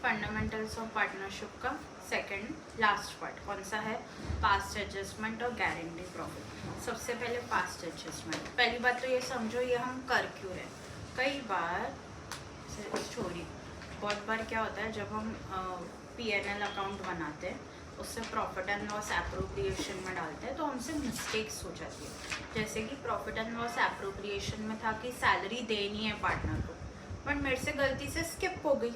Fundamentals of partnership का second last part कौन सा है? पास्ट एडजस्टमेंट और गारंटी प्रॉफिट। सबसे पहले पास्ट एडजस्टमेंट। पहली बात तो ये समझो ये हम कर क्यों रहे। कई बार स्टोरी बहुत बार क्या होता है, जब हम PNL अकाउंट बनाते हैं उससे प्रॉफिट एंड लॉस एप्रोप्रिएशन में डालते हैं तो हमसे मिस्टेक्स हो जाती है। जैसे कि प्रॉफिट एंड लॉस एप्रोप्रिएशन में था कि सैलरी देनी है पार्टनर को, बट मेरे से गलती से स्किप हो गई,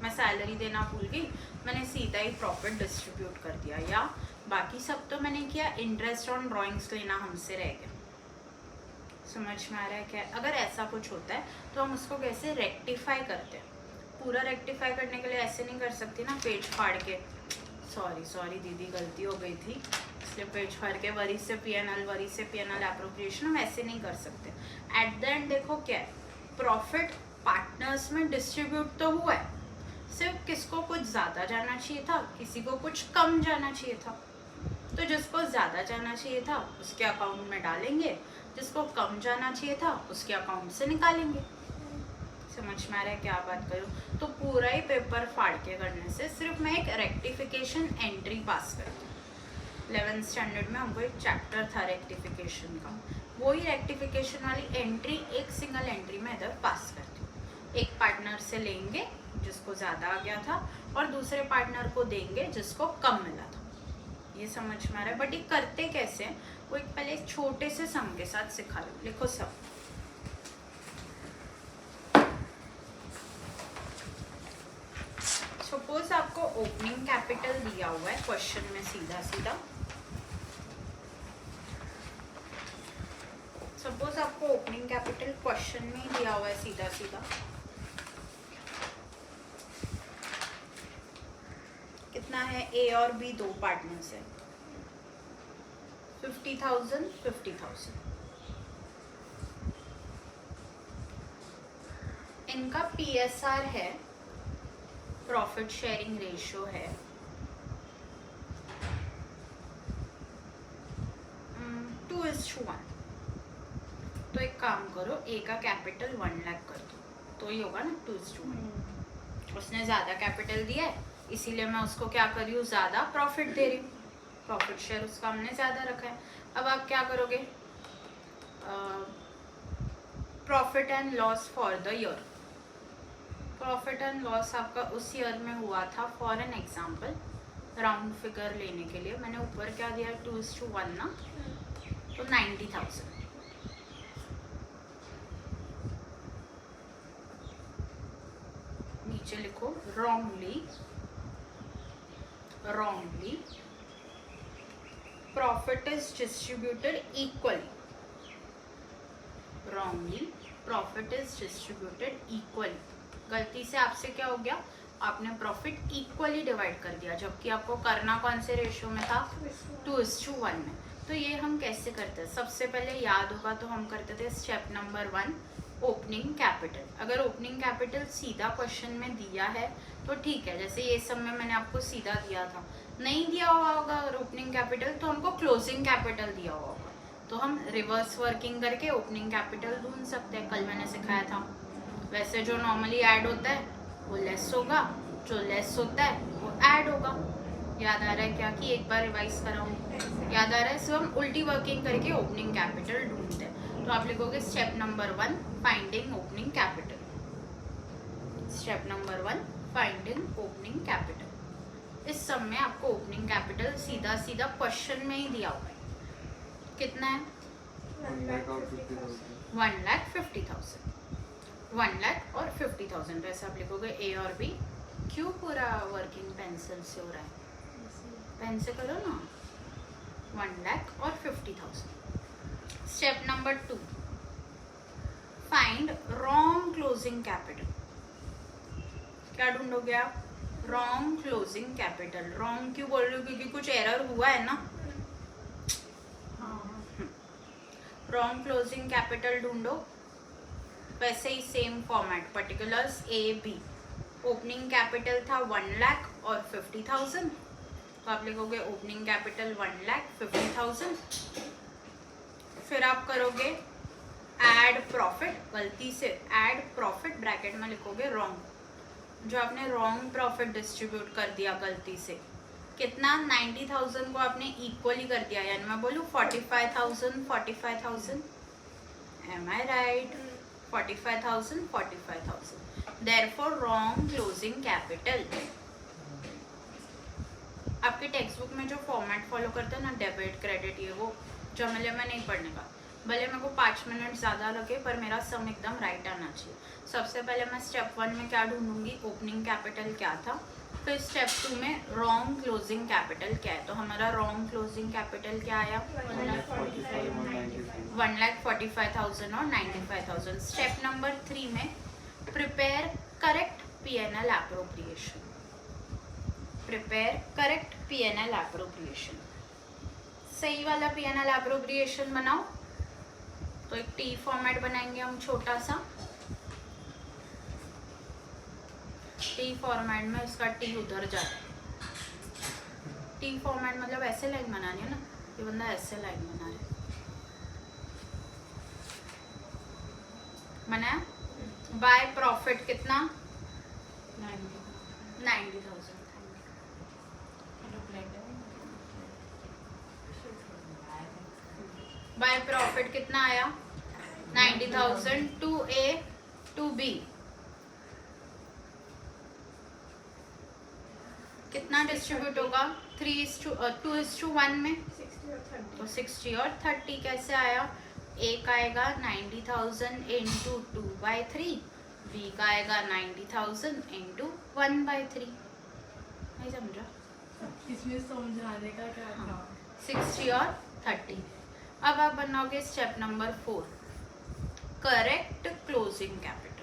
मैं सैलरी देना भूल गई, मैंने सीधा ही प्रॉफिट डिस्ट्रीब्यूट कर दिया, या बाकी सब तो मैंने किया, इंटरेस्ट ऑन ड्राइंग्स लेना हमसे रह गया। समझ में आ रहा है क्या? अगर ऐसा कुछ होता है तो हम उसको कैसे रेक्टिफाई करते हैं। पूरा रेक्टिफाई करने के लिए ऐसे नहीं कर सकती ना, पेज फाड़ के सॉरी दीदी गलती हो गई थी इसलिए पेज फाड़ के वरी से PNL एप्रोप्रिएशन, हम ऐसे नहीं कर सकते। एट द एंड देखो क्या है, प्रॉफिट पार्टनर्स में डिस्ट्रीब्यूट तो हुआ है, सिर्फ किसको कुछ ज़्यादा जाना चाहिए था, किसी को कुछ कम जाना चाहिए था। तो जिसको ज़्यादा जाना चाहिए था उसके अकाउंट में डालेंगे, जिसको कम जाना चाहिए था उसके अकाउंट से निकालेंगे। समझ में आ रहा है क्या बात करूँ? तो पूरा ही पेपर फाड़ के करने से सिर्फ मैं एक रेक्टिफिकेशन एंट्री पास करती हूँ। 11th स्टैंडर्ड में हमको एक चैप्टर था रेक्टिफिकेशन का, वही रेक्टिफिकेशन वाली एंट्री एक सिंगल एंट्री में इधर पास करती हूँ। एक पार्टनर से लेंगे जिसको ज़्यादा आ गया था और दूसरे पार्टनर को देंगे जिसको कम मिला था। ये समझ में आ रहा है? बट ये करते कैसे हैं वो एक पहले एक छोटे से सम के साथ सिखा लो। लिखो सब। सपोज आपको ओपनिंग कैपिटल दिया हुआ है क्वेश्चन में, सीधा सपोज आपको ओपनिंग कैपिटल क्वेश्चन में ही दिया हुआ है सीधा कितना है? A और B दो पार्टनर्स है, 50,000। इनका PSR है, प्रॉफिट शेयरिंग रेशियो है 2:1। तो एक काम करो, A का कैपिटल 1 लाख कर दो, तो ही होगा ना 2:1। उसने ज़्यादा कैपिटल दिया है इसीलिए मैं उसको क्या कर रही हूँ, ज़्यादा प्रॉफिट दे रही हूँ, प्रॉफिट शेयर उसका हमने ज़्यादा रखा है। अब आप क्या करोगे, profit and loss for the year. Profit and loss आपका उस ईयर में हुआ था, for an example round figure लेने के लिए मैंने ऊपर क्या दिया, 2:1 ना, तो 90,000। नीचे लिखो wrongly profit is distributed equally। wrongly profit is distributed equally। गलती से आपसे क्या हो गया, आपने प्रॉफिट इक्वली डिवाइड कर दिया, जबकि आपको करना कौन से रेशियो में था, 2:1 में। तो ये हम कैसे करते हैं? सबसे पहले याद होगा तो हम करते थे स्टेप नंबर 1, ओपनिंग कैपिटल। अगर ओपनिंग कैपिटल सीधा क्वेश्चन में दिया है तो ठीक है, जैसे ये सब में मैंने आपको सीधा दिया था। नहीं दिया हुआ होगा अगर ओपनिंग कैपिटल तो हमको क्लोजिंग कैपिटल दिया हुआ होगा, तो हम रिवर्स वर्किंग करके ओपनिंग कैपिटल ढूंढ सकते हैं। कल मैंने सिखाया था। वैसे जो नॉर्मली ऐड होता है वो लेस होगा, जो लेस होता है वो ऐड होगा। याद आ रहा है क्या कि एक बार रिवाइज कराऊँ? याद आ रहा है? सिर्फ हम उल्टी वर्किंग करके ओपनिंग कैपिटल ढूंढते हैं। तो आप लिखोगे step number 1 finding opening capital. Step number 1 finding opening capital. इस सब में आपको ओपनिंग कैपिटल सीधा क्वेश्चन में ही दिया हुआ है। कितना है? 1,50,000। 1 लाख और 50,000। वैसे आप लिखोगे A और B। क्यों पूरा वर्किंग पेंसिल से हो रहा है? पेन से करो ना। 1 लाख और 50,000। Step number 2 find wrong closing capital. क्या ढूंढोगे आप? Wrong closing capital. रॉन्ग क्यों बोल रही हूँ? क्योंकि कुछ एरर हुआ है ना। रॉन्ग क्लोजिंग कैपिटल ढूंढो। वैसे ही same format, particulars A, B। Opening capital था 1 लाख और 50,000, तो आप लिखोगे ओपनिंग कैपिटल 1,50,000। फिर आप करोगे ऐड प्रॉफिट, गलती से ऐड प्रॉफिट ब्रैकेट में लिखोगे रॉन्ग, जो आपने रॉन्ग प्रॉफिट डिस्ट्रीब्यूट कर दिया गलती से, कितना 90,000 को आपने इक्वली कर दिया, यानी मैं बोलूँ 45,000 45,000, am I right? 45,000 45,000, therefore wrong closing capital. आपके टेक्स्ट बुक में जो फॉर्मेट फॉलो करते हैं ना, डेबिट क्रेडिट, ये वो जमले में नहीं पढ़ने का, भले मेरे को 5 मिनट ज़्यादा लगे पर मेरा सम एकदम राइट आना चाहिए। सबसे पहले मैं स्टेप 1 में क्या ढूंढूंगी, ओपनिंग कैपिटल क्या था, फिर स्टेप 2 में रॉन्ग क्लोजिंग कैपिटल क्या है। तो हमारा रॉन्ग क्लोजिंग कैपिटल क्या आया, 1,45,000 और 95,000। स्टेप नंबर 3 में prepare correct P&L appropriation, prepare correct P&L appropriation, सही वाला P&L एप्रोप्रिएशन बनाओ। तो एक टी फॉर्मेट बनाएंगे हम छोटा सा, टी फॉर्मेट में इसका टी उधर जाए। टी फॉर्मेट मतलब ऐसे लाइन बनानी है ना, ये बंदा ऐसे लाइन बना रहा है, बनाया। बाय प्रॉफिट कितना, 90,000। बाय प्रॉफिट कितना आया, 90,000 टू ए टू बी, कितना डिस्ट्रीब्यूट होगा, 3:2:1 में, तो 60 और 30 कैसे आया, ए का आएगा 90,000 इंटू 2/3, बी का आएगा 90,000 इंटू 1/3। नहीं समझा, इसमें समझाने का क्या था? 60 और 30। अब आप बनाओगे step number 4, correct closing capital.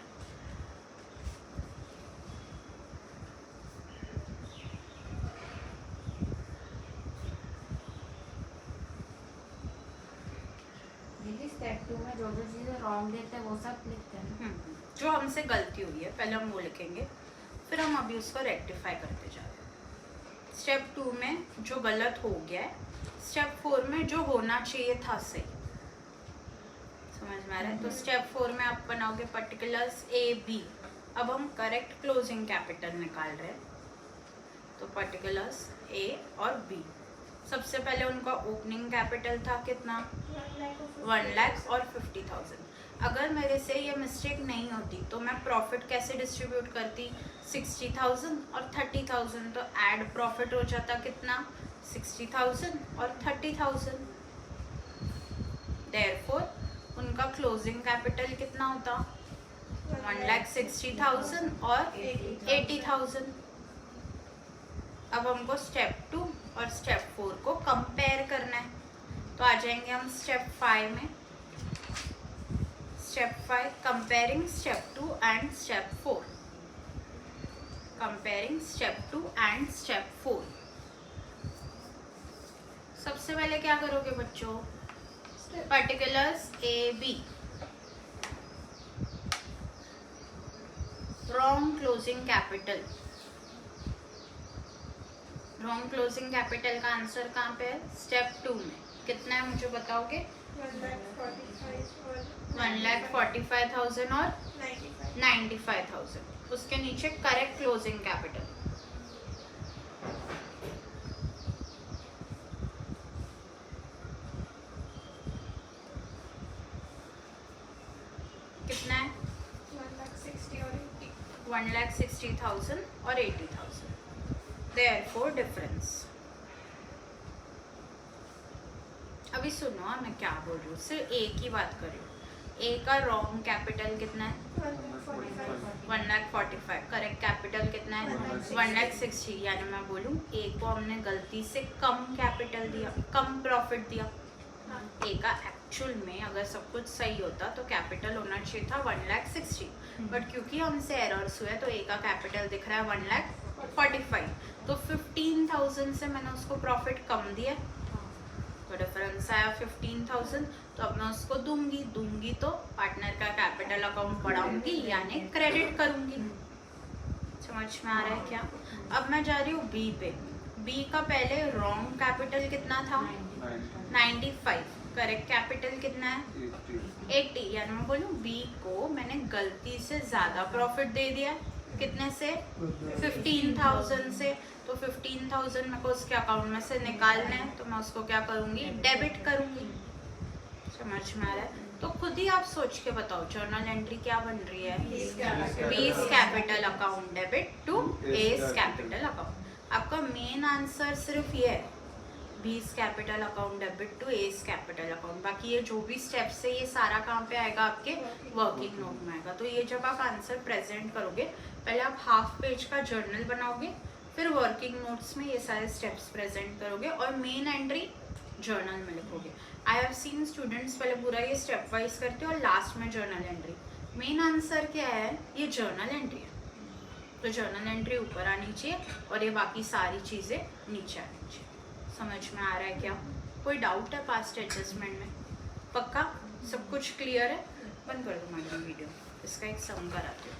Step 2 में जो जो चीजें रॉन्ग देते हैं वो सब लिखते हैं। जो हमसे गलती हुई है पहले हम वो लिखेंगे, फिर हम अभी उसको रेक्टिफाई करते जा रहे हैं। स्टेप 2 में जो गलत हो गया है, स्टेप 4 में जो होना चाहिए था सही, समझ में आ रहा है। तो स्टेप 4 में आप बनाओगे पर्टिकुलर्स ए बी। अब हम करेक्ट क्लोजिंग कैपिटल निकाल रहे हैं, तो पर्टिकुलर्स ए और बी। सबसे पहले उनका ओपनिंग कैपिटल था कितना, 1,00,000 और 50,000। अगर मेरे से ये मिस्टेक नहीं होती तो मैं प्रॉफिट कैसे डिस्ट्रीब्यूट करती, 60,000 और 30,000, तो ऐड प्रॉफिट हो जाता कितना, 60,000 और 30,000। देयरफॉर उनका क्लोजिंग कैपिटल कितना होता, 1,60,000 और 80,000। अब हमको स्टेप 2 और स्टेप 4 को कंपेयर करना है, तो आ जाएंगे हम स्टेप 5 में। Step 5, comparing step 2 and step 4, comparing step 2 and step 4। सबसे पहले क्या करोगे बच्चों, particulars A B, wrong closing capital. Wrong closing capital का आंसर कहाँ पे है, स्टेप 2 में। कितना है मुझे बताओगे, 1,45,000 और 95,000। उसके नीचे करेक्ट क्लोजिंग कैपिटल, कितना है, 1,60,000 और 80,000। Therefore difference। अभी सुनो मैं क्या बोल रही हूँ, सिर्फ ए की बात कर रही हूँ। ए का रॉन्ग कैपिटल कितना है, 1,45,000। करेक्ट कैपिटल कितना है, 1,60,000। यानी मैं बोलूँ ए को हमने गलती से कम कैपिटल दिया, कम प्रॉफिट दिया। ए का एक्चुअल में अगर सब कुछ सही होता तो कैपिटल होना चाहिए था 1,60,000, बट क्योंकि हमसे एरर्स हुए तो ए का कैपिटल दिख रहा है 1,45,000, तो 15,000 से मैंने उसको प्रॉफिट कम दिया, तो डिफरेंस आया 15,000। तो अब मैं उसको दूंगी तो पार्टनर का कैपिटल अकाउंट बढ़ाऊंगी यानी क्रेडिट करूंगी। समझ में आ रहा है क्या। अब मैं जा रही हूँ बी पे। बी का पहले रॉन्ग कैपिटल कितना था, 95। करेक्ट कैपिटल कितना है, 80। यानी मैं बोलूँ बी को मैंने गलती से ज़्यादा प्रॉफिट दे दिया, कितने से 15,000 से। तो 15,000 मेरे को उसके अकाउंट में से निकालना है, तो मैं उसको क्या करूँगी, डेबिट करूँगी। समझ में आ रहा है? तो खुद ही आप सोच के बताओ जर्नल एंट्री क्या बन रही है। बीस capital account debit to S capital account. आपका मेन आंसर सिर्फ ये है, 20 capital account debit to S capital account. बाकी ये जो भी स्टेप्स है ये सारा कहाँ पे आएगा, आपके वर्किंग नोट में आएगा। तो ये जब आप आंसर प्रेजेंट करोगे, पहले आप हाफ पेज का जर्नल बनाओगे, फिर वर्किंग नोट्स में ये सारे स्टेप्स प्रेजेंट करोगे और मेन एंट्री जर्नल में लिखोगे। आई हैव सीन स्टूडेंट्स पहले पूरा ये स्टेप वाइज करते और लास्ट में जर्नल एंट्री। मेन आंसर क्या है, ये जर्नल एंट्री है। तो जर्नल एंट्री ऊपर आनी चाहिए और ये बाकी सारी चीज़ें नीचे आनी चाहिए। समझ में आ रहा है क्या? कोई डाउट है पास्ट एडजस्टमेंट में? पक्का सब कुछ क्लियर है? बंद कर दो मैडम वीडियो, इसका एक सम कराती हूँ।